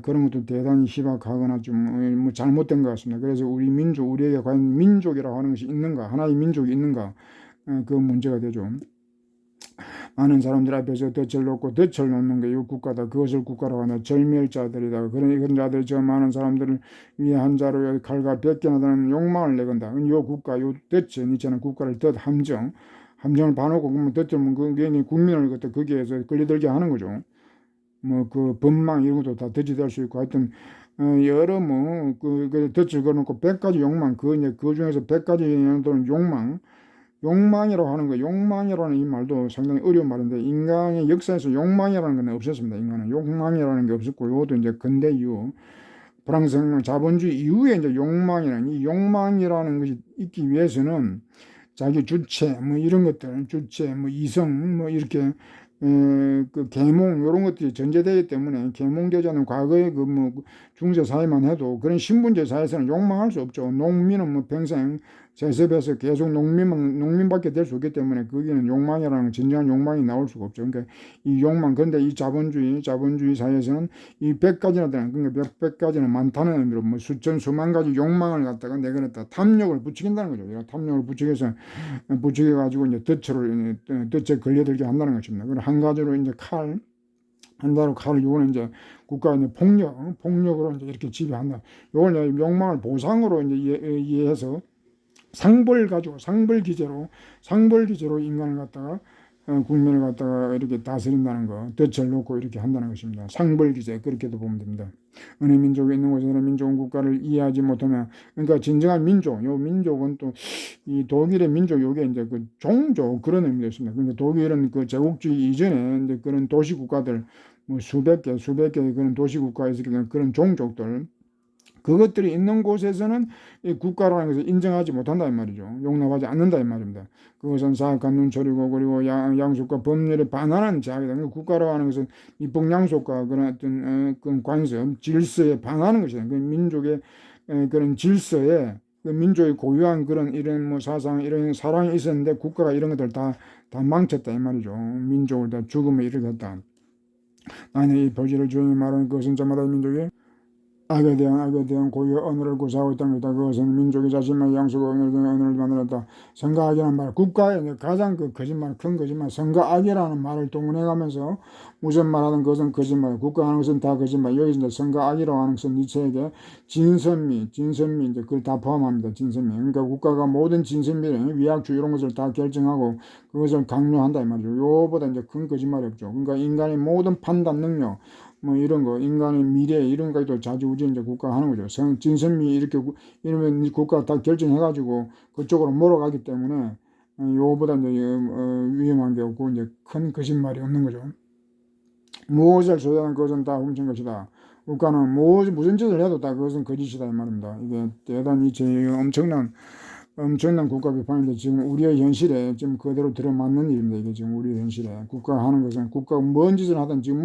그런 것도 대단히 희박하거나 좀 뭐 잘못된 것 같습니다. 그래서 우리에게 과연 민족이라고 하는 것이 있는가, 하나의 민족이 있는가, 그 문제가 되죠. 많은 사람들 앞에서 덫을 놓는 게 이 국가다, 그것을 국가라고 하나, 절멸자들이다. 그런 자들이 저 많은 사람들을 위해 한 자로 칼과 벽기나 다는 욕망을 내건다. 이 국가, 이 덫은 이처럼 국가를 함정을 봐놓고, 그러면 덫을 그 괜히 국민을 거기에서 끌려들게 하는 거죠. 뭐 그 법망 이런 것도 다 덫이 될 수 있고, 하여튼 여러 그 덫을 걸어놓고 100가지 욕망, 그 중에서 100가지 되는 욕망이라고 하는 거, 욕망이라는 이 말도 상당히 어려운 말인데, 인간의 역사에서 욕망이라는 건 없었습니다. 인간은 욕망이라는 게 없었고, 이것도 이제 근대 이후 프랑스 혁명, 자본주의 이후에 이제 이 욕망이라는 것이 있기 위해서는 자기 주체 뭐 이런 것들, 주체 뭐 이성 뭐 이렇게 그 계몽 이런 것들이 전제되기 때문에, 계몽되지 않은 과거의 그 뭐 중세 사회만 해도, 그런 신분제 사회에서는 욕망할 수 없죠. 농민은 뭐 평생 세습해서 계속 농민밖에 될 수 없기 때문에, 거기는 욕망이라는, 진정한 욕망이 나올 수가 없죠. 그러니까 이 욕망, 근데 이 자본주의 사회에서는 이 100가지나 되는, 그러니까 100가지는 많다는 의미로 뭐 수만 가지 욕망을 갖다가 내걸었다, 탐욕을 부추긴다는 거죠. 탐욕을 부추겨가지고 이제 덫에 걸려들게 한다는 것입니다. 그리고 한 가지로 이제 칼을 요거는 이제 국가의 폭력으로 이제 이렇게 지배한다. 요걸 욕망을 보상으로 이제 이해해서 상벌 기제로 인간을 갖다가 국민을 갖다가 이렇게 다스린다는 거, 덫을 놓고 이렇게 한다는 것입니다. 상벌 기제, 그렇게도 보면 됩니다. 어느 민족이 있는 곳에서 민족은 국가를 이해하지 못하면, 그러니까 진정한 요 민족은 또 이 독일의 민족, 요게 이제 그 종족, 그런 의미가 있습니다. 그러니까 독일은 그 제국주의 이전에 이제 그런 도시 국가들, 뭐 수백 개 그런 도시 국가에서 그런 종족들, 그것들이 있는 곳에서는 이 국가라는 것을 인정하지 못한다 이 말이죠. 용납하지 않는다 이 말입니다. 그것은 사악한 눈초리고, 그리고 양속과 법률에 반하는 제약이다. 국가라고 하는 것은 이폭양속과 그런 어떤 그런 관습, 질서에 반하는 것이다. 그 민족의 그런 질서에, 그 민족이 고유한 그런 이런 뭐 사상, 이런 사랑이 있었는데, 국가가 이런 것들 다 망쳤다 이 말이죠. 민족을 다 죽음에 이르렀다. 나는 이 표지를 조용히 말하는 그것은 저마다 민족이 악에 대한 고유의 언어를 구사하고 있다는 것이다. 그것은 민족이 자신만의 양식과 언어를 만들었다. 선거악이라는 말, 국가의 가장 큰 거짓말, 선거악이라는 말을 동원해가면서 무슨 말하는 것은 거짓말, 국가하는 것은 다 거짓말. 여기서 이제 선거악이라고 하는 것은 니체에게 진선미 이제 그걸 다 포함합니다. 진선미. 그러니까 국가가 모든 진선미를, 위약주 이런 것을 다 결정하고 그것을 강요한다 이 말이죠. 요보다 이제 큰 거짓말이 없죠. 그러니까 인간의 모든 판단 능력, 뭐 이런 거, 인간의 미래 이런 것도 자주우지 이제 국가가 하는 거죠. 진선미 이렇게 이러면 국가가 다 결정해가지고 그쪽으로 몰아가기 때문에 요거보다 이제 위험한 게 없고, 이제 큰 거짓말이 없는 거죠. 무엇을 소유하는 것은 다 훔친 것이다. 국가는 무슨 짓을 해도 다 그것은 거짓이다 이 말입니다. 이게 대단히 엄청난 국가 비판인데, 지금 우리의 현실에 지금 그대로 들어맞는 일입니다. 이게 지금 우리의 현실에 국가가 하는 것은, 국가가 뭔 짓을 하든 지금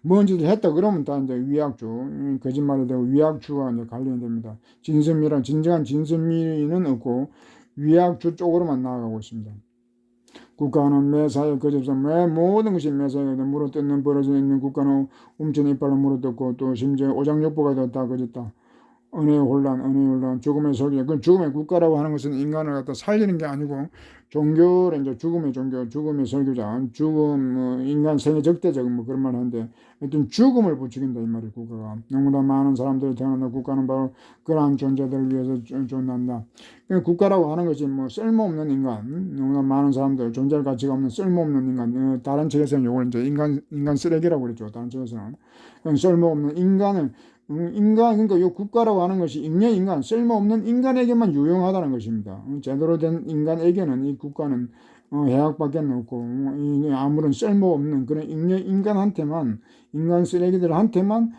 뭔 짓을 했다 그러면 다 이제 위약주, 거짓말이 되고 위약주와 이제 관련이 됩니다. 진정한 진선미는 없고 위약주 쪽으로만 나아가고 있습니다. 국가는 매사에 거짓서 모든 것이 매사에 물어뜯는 벌어져 있는 국가는 움츠린 이빨로 물어뜯고, 또 심지어 오장육부가 다 거짓다. 은혜의 혼란, 죽음의 설교. 그 죽음의 국가라고 하는 것은 인간을 갖다 살리는 게 아니고 종교를 이제 죽음의 종교, 죽음의 설교자, 죽음, 인간 생애 적대적 뭐 그런 말 하는데 하여튼 죽음을 부추긴다 이 말이 국가가. 너무나 많은 사람들이 태어난다. 국가는 바로 그러한 존재들을 위해서 존난다. 국가라고 하는 것이 뭐 쓸모없는 인간, 너무나 많은 사람들, 존재할 가치가 없는 쓸모없는 인간, 다른 책에서는 요걸 이제 인간 쓰레기라고 그랬죠. 다른 책에서는. 쓸모없는 인간을 그러니까 요 국가라고 하는 것이 인간, 쓸모없는 인간에게만 유용하다는 것입니다. 제대로 된 인간에게는 이 국가는 해악밖에 없고, 아무런 쓸모없는 그런 인간한테만, 인간 쓰레기들한테만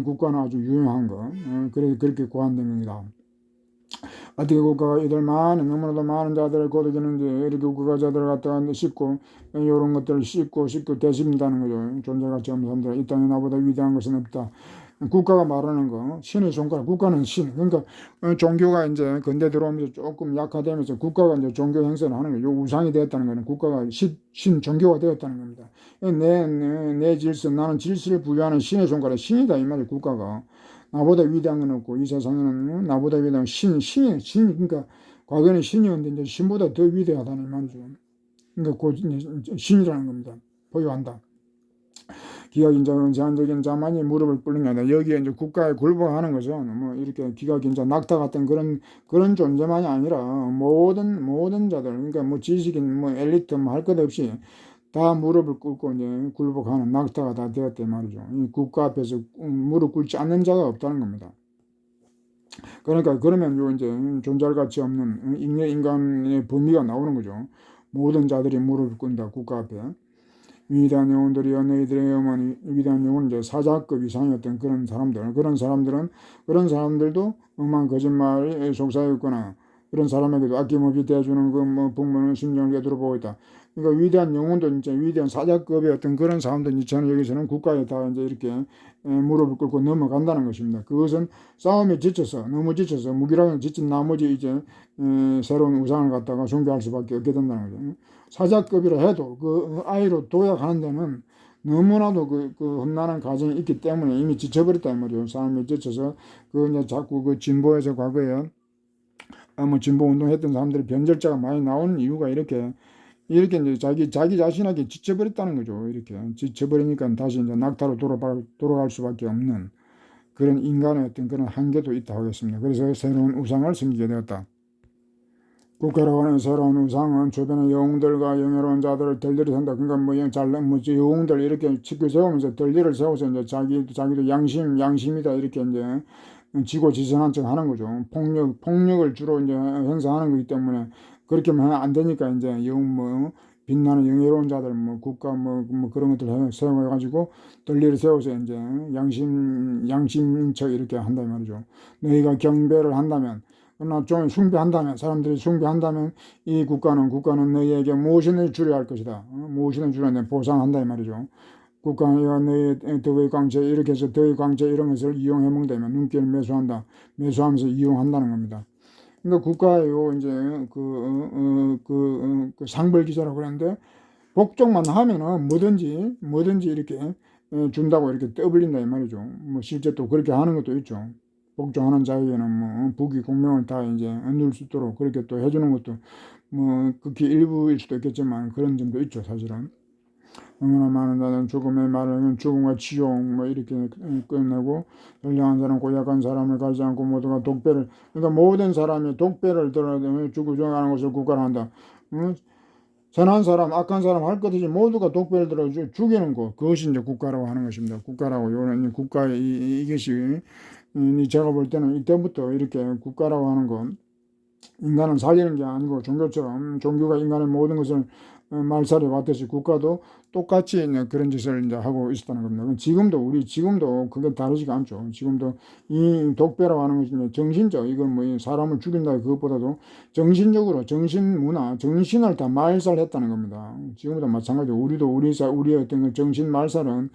국가는 아주 유용한 거. 그래서 그렇게 고안된 겁니다. 어떻게 국가가 이들 너무나도 많은 자들을 거두기는데, 이렇게 국가자들을 갖다가 씻고, 이런 것들을 씻고 대신다는 거죠. 존재가치 없는 사람들, 이 땅에 나보다 위대한 것은 없다. 국가가 말하는 거, 신의 손가락, 국가는 신. 그러니까 종교가 이제 근대 들어오면서 조금 약화되면서 국가가 이제 종교 행세를 하는 거예요. 우상이 되었다는 거는 국가가 종교가 되었다는 겁니다. 내 질서, 나는 질서를 부여하는 신의 손가락, 신이다 이 말이에요. 국가가 나보다 위대한 건 없고 이 세상에는 나보다 위대한 신, 그러니까 과거에는 신이었는데 이제 신보다 더 위대하다는 말이죠. 그러니까 신이라는 겁니다. 보유한다. 기각인자, 제한적인 자만이 무릎을 꿇는 게 아니라 여기에 이제 국가에 굴복하는 거죠. 뭐 이렇게 기각인자, 낙타 같은 그런 존재만이 아니라 모든 자들, 그러니까 뭐 지식인, 뭐 엘리트, 뭐 할 것 없이 다 무릎을 꿇고 이제 굴복하는 낙타가 다 되었단 말이죠. 이 국가 앞에서 무릎 꿇지 않는 자가 없다는 겁니다. 그러니까 그러면 요 이제 존재할 가치 없는 인간의 범위가 나오는 거죠. 모든 자들이 무릎을 꿇는다 국가 앞에. 위대한 영혼들이여 너희들의 어머니 위대한 영혼은 이제 사자급 이상이었던 그런 사람들도 엄한 거짓말에 속사였거나 그런 사람에게도 아낌없이 대해주는 그 뭐 복문은 심정을 궤도로 보고 있다. 그러니까 위대한 영혼도 이제 위대한 사자급의 어떤 그런 사람들 저는 여기서는 국가에 다 이제 이렇게 무릎을 꿇고 넘어간다는 것입니다. 그것은 싸움에 지쳐서 너무 지쳐서 무기력에 지친 나머지 이제 새로운 우상을 갖다가 숭배할 수밖에 없게 된다는 거죠. 사자급이라 해도 그 아이로 도약하는 데는 너무나도 그 험난한 과정이 있기 때문에 이미 지쳐버렸단 말이에요. 사람이 지쳐서 이제 자꾸 그 진보에서 과거에 뭐 진보 운동했던 사람들이 변절자가 많이 나오는 이유가 이렇게 이제 자기 자신에게 지쳐버렸다는 거죠. 이렇게 지쳐버리니까 다시 이제 낙타로 돌아갈 수밖에 없는 그런 인간의 어떤 그런 한계도 있다고 하겠습니다. 그래서 새로운 우상을 섬기게 되었다. 국가라고 하는 새로운 우상은 주변의 영웅들과 영예로운 자들을 덜덜이 세운다. 그러니까 영웅들 이렇게 치켜 세우면서 덜덜이를 세워서 이제 자기도 양심이다 이렇게 이제 지고지선한 척 하는 거죠. 폭력을 주로 이제 행사하는 거기 때문에 그렇게 하면 안 되니까 이제 빛나는 영예로운 자들 국가 그런 것들 세워가지고 덜리를 세워서 이제 양심인 척 이렇게 한단 말이죠. 너희가 경배를 한다면 그러나 좀 사람들이 숭배한다면 이 국가는 너희에게 무엇을 주려 할 것이다. 무엇을 주려 보상한다 이 말이죠. 국가와 너희 덕의 광채 이렇게 해서 덕의 광채 이런 것을 이용해 먹다면 눈길을 매수하면서 이용한다는 겁니다. 그러니까 국가요 이제 그 상벌 기사라고 그러는데 복종만 하면은 뭐든지 이렇게 준다고 이렇게 떠벌린다 이 말이죠. 뭐 실제 또 그렇게 하는 것도 있죠. 복종하는 자에게는 뭐 부귀 공명을 다 이제 얻을 수 있도록 그렇게 또 해주는 것도 뭐 극히 일부일 수도 있겠지만 그런 점도 있죠 사실은. 너무나 많은 자는 죽음의 말은 죽음과 지옥 뭐 이렇게 끝내고 선량한 사람 고약한 사람을 가지 않고 모두가 독배를 그러니까 모든 사람이 독배를 들어 죽어가는 것을 국가로 한다. 선한 사람 악한 사람 할 것 없이 모두가 독배를 들어 죽이는 것 그것이 이제 국가라고 하는 것입니다. 국가라고 요런 국가의 이것이 제가 볼 때는 이때부터 이렇게 국가라고 하는 건 인간을 살리는 게 아니고 종교가 인간의 모든 것을 말살해 왔듯이 국가도 똑같이 그런 짓을 이제 하고 있었다는 겁니다. 지금도 그게 다르지가 않죠. 지금도 이 독배라고 하는 것이 정신적, 이건 뭐 사람을 죽인다 그것보다도 정신적으로 정신문화, 정신을 다 말살했다는 겁니다. 지금도 마찬가지로 우리의 어떤 정신 말살은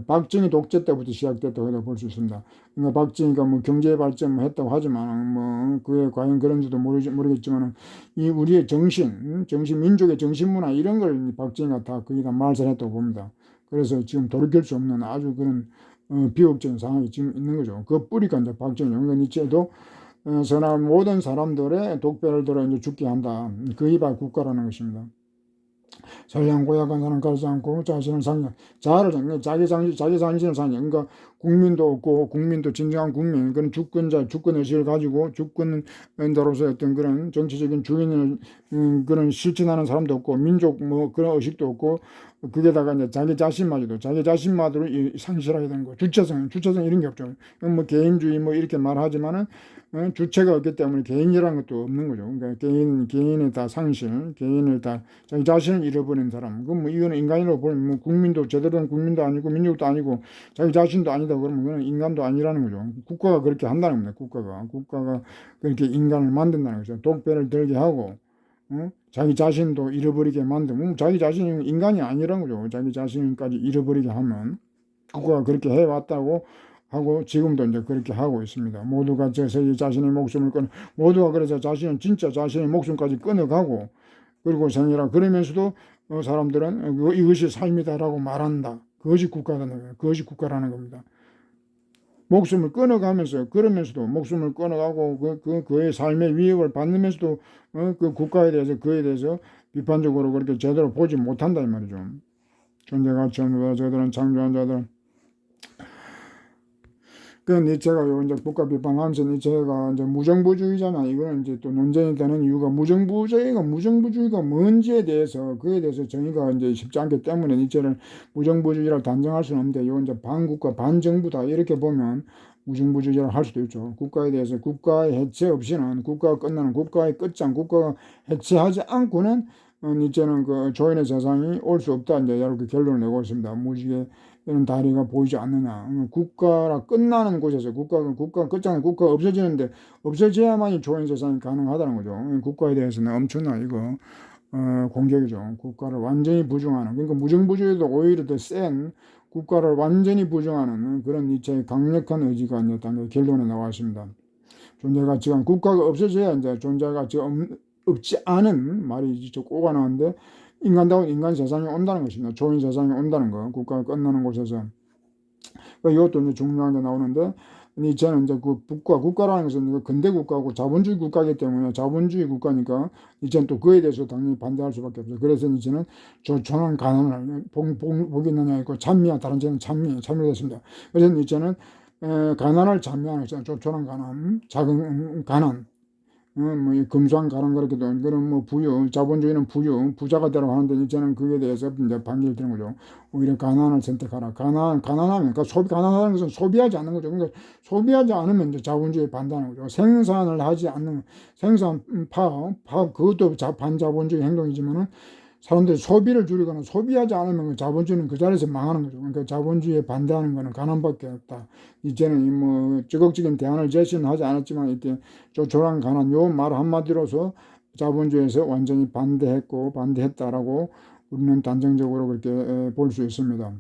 박정희 독재 때부터 시작됐다고 볼 수 있습니다. 그러니까 박정희가 뭐 경제 발전 했다고 하지만 뭐 그게 과연 그런지도 모르겠지만 이 우리의 민족의 정신 문화 이런 걸 박정희가 다 거의 다 말살했다고 봅니다. 그래서 지금 돌이킬 수 없는 아주 그런 비극적인 상황이 지금 있는 거죠. 그 뿌리가 이제 박정희. 그러니까 니체도 선한 모든 사람들의 독배를 들어 이제 죽게 한다. 그이 바로 국가라는 것입니다. 선량 고약한 사람 가르지 않고 자신을 상정, 자기 자신을 상정. 그러니까 국민도 없고 국민도 진정한 국민, 그런 주권 의식을 가지고 주권자로서 어떤 그런 정치적인 주인을 그런 실천하는 사람도 없고 민족 뭐 그런 의식도 없고 그게다가 이제 자기 자신마저도 상실하게 되는 거. 주체성 이런 게 없죠. 뭐 개인주의 뭐 이렇게 말하지만은 주체가 없기 때문에 개인이라는 것도 없는 거죠. 그러니까 개인의 다 상실, 개인을 다 자기 자신을 잃어버린 사람. 그럼 뭐 이거는 인간이라고 보면 뭐 국민도 제대로 된 국민도 아니고 민족도 아니고 자기 자신도 아니다 그러면 그건 인간도 아니라는 거죠. 국가가 그렇게 한다는 겁니다. 국가가 그렇게 인간을 만든다는 거죠. 독배를 들게 하고 자기 자신도 잃어버리게 만들면 자기 자신이 인간이 아니라는 거죠. 자기 자신까지 잃어버리게 하면 국가가 그렇게 해왔다고 하고 지금도 이제 그렇게 하고 있습니다. 모두가 자신의 목숨을 모두가 그래서 진짜 자신의 목숨까지 끊어가고 그리고 생이라 그러면서도 사람들은 이것이 삶이다라고 말한다. 그것이 국가라는 겁니다. 목숨을 끊어가면서 그러면서도 목숨을 끊어가고 그의 삶의 위협을 받으면서도 그 국가에 대해서 그에 대해서 비판적으로 그렇게 제대로 보지 못한다 이 말이죠. 존재가 전부다 저들은 창조한 자들. 그 니체가 요 이제 국가 비판하면서 니체가 이제 무정부주의잖아. 이거는 이제 또 논쟁이 되는 이유가 무정부주의가 뭔지에 대해서 그에 대해서 정의가 이제 쉽지 않기 때문에 니체를 무정부주의라고 단정할 수는 없는데 요 이제 반국가 반정부다 이렇게 보면 무정부주의라고 할 수도 있죠. 국가에 대해서 국가의 해체 없이는 국가가 끝나는 국가의 끝장 국가가 해체하지 않고는 니체는 그 조인의 세상이 올 수 없다 이제 이렇게 결론을 내고 있습니다. 무지개 이런 다리가 보이지 않느냐. 국가라 끝나는 곳에서 국가 끝장에 국가가 없어지는데 없어져야만이 조인 세상이 가능하다는 거죠. 국가에 대해서는 엄청나 이거 공격이죠. 국가를 완전히 부정하는. 그러니까 무정부주의도 오히려 더 센 국가를 완전히 부정하는 그런 니체의 강력한 의지가 있다는 결론에 나와 있습니다. 존재 가치가 국가가 없어져야 이제 존재 가치가 없지 않은 말이 좀 꼬가 나왔는데 인간다운 인간 세상이 온다는 것입니다. 좋은 세상이 온다는 거. 국가가 끝나는 곳에서. 이것도 이제 중요한 게 나오는데, 니체는 이제 그 국가라는 것은 근대 국가고 자본주의 국가이기 때문에 자본주의 국가니까 니체는 또 그에 대해서 당연히 반대할 수밖에 없어요. 그래서 니체는 조촐한 가난을 복이 있느냐 있고 찬미와 다른 제는 찬미됐습니다. 그래서 니체는 가난을 찬미하는 거죠. 조촐한 가난, 작은 가난. 뭐, 금수한 가난 그렇게 도 그런 뭐 자본주의는 부자가 되라고 하는데 이제는 그에 대해서 이제 반기를 드는 거죠. 오히려 가난을 선택하라. 가난하면, 그러니까 가난하다는 것은 소비하지 않는 거죠. 그러니까 소비하지 않으면 이제 자본주의에 반대하는 거죠. 생산을 하지 않는, 파업, 그것도 반자본주의 행동이지만은 사람들이 소비를 줄이거나 소비하지 않으면 자본주의는 그 자리에서 망하는 거죠. 그러니까 자본주의에 반대하는 것은 가난밖에 없다. 이제는 뭐 적극적인 대안을 제시는 하지 않았지만 이때 조촐한 가난 요 말 한마디로서 자본주의에서 완전히 반대했다라고 우리는 단정적으로 그렇게 볼 수 있습니다.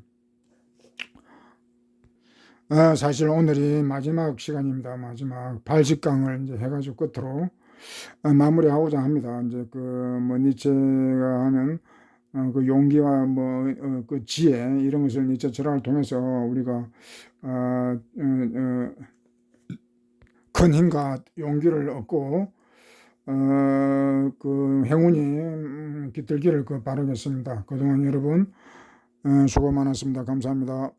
사실 오늘이 마지막 시간입니다. 마지막 80강을 이제 해가지고 끝으로 마무리하고자 합니다. 이제 뭐 니체가 하는 그 용기와 그 지혜 이런 것을 니체 철학을 통해서 우리가 큰 힘과 용기를 얻고 그 행운이 깃들기를 바라겠습니다. 그동안 여러분 수고 많았습니다. 감사합니다.